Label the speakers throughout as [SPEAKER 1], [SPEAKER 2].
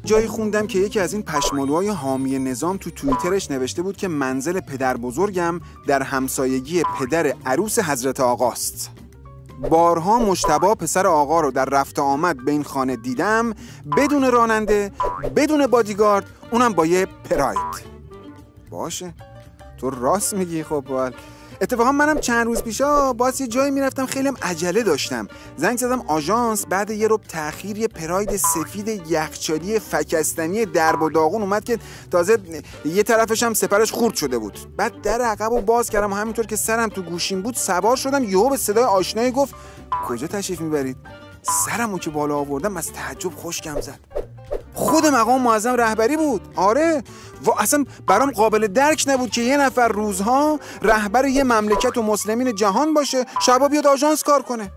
[SPEAKER 1] جایی خوندم که یکی از این پشمالوهای حامی نظام تو توییترش نوشته بود که منزل پدر بزرگم در همسایگی پدر عروس حضرت آقاست. بارها مجتبی پسر آقا رو در رفت آمد به این خانه دیدم، بدون راننده، بدون بادیگارد، اونم با یه پراید. باشه، تو راست میگی. خب اتفاقا منم چند روز پیشا باز یه جایی میرفتم، خیلی عجله داشتم، زنگ زدم آژانس، بعد یه ربع تأخیر یه پراید سفید یخچالی فکستنی درب و داغون اومد که تازه یه طرفش هم سپرش خورد شده بود. بعد در عقبو باز کردم و همینطور که سرم تو گوشیم بود سوار شدم، یهو به صدای آشنایی گفت کجا تشریف میبرید؟ سرمو که بالا آوردم از تعجب خشکم زد. خود مقام معظم رهبری بود. آره، و اصلا برام قابل درک نبود که یه نفر روزها رهبر یه مملکت و مسلمین جهان باشه، شبا بیاد آژانس کار کنه.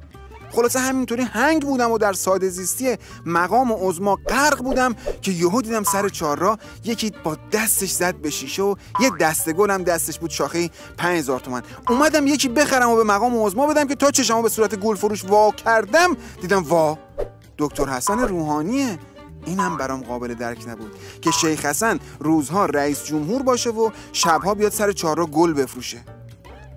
[SPEAKER 1] خلاصه همینطوری هنگ بودم و در ساده زیستی مقام و عظما غرق بودم که یهو دیدم سر چهارراه یکی با دستش زد به شیشه و یه دسته گل هم دستش بود، شاخه 5000 تومان. اومدم یکی بخرم و به مقام و عظما بدم که تا چشمو به صورت گل فروش وا کردم دیدم وا دکتر حسن روحانیه. اینم برام قابل درک نبود که شیخ حسن روزها رئیس جمهور باشه و شبها بیاد سر چهارراه گل بفروشه.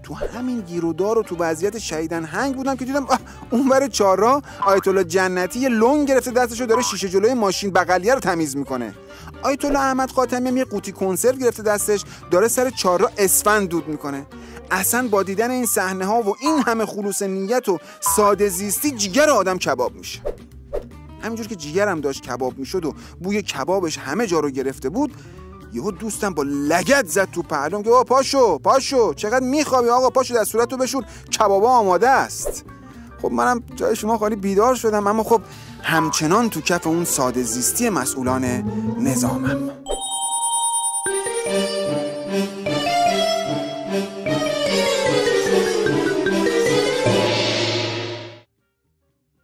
[SPEAKER 1] تو همین گیرودار و تو وضعیت شهیدن هنگ بودم که دیدم اونور چهارراه آیت الله جنتی یه لنگ گرفته دستشو داره شیشه جلوی ماشین بغلیه رو تمیز میکنه. آیت الله احمد خاتمی هم یه قوطی کنسرو گرفته دستش داره سر چهارراه اسفند دود میکنه. اصلا با دیدن این صحنه ها و این همه خلوص نیت و ساده زیستی جیگر آدم کباب میشه. همینجور که جیگرم داشت کباب میشد و بوی کبابش همه جا رو گرفته بود، یهو دوستم با لگد زد تو پهلوم که پاشو چقدر میخوابی آقا، پاشو در صورتو بشور، کبابا آماده است. خب منم جای شما خالی بیدار شدم، اما خب همچنان تو کف اون ساده زیستی مسئولان نظامم.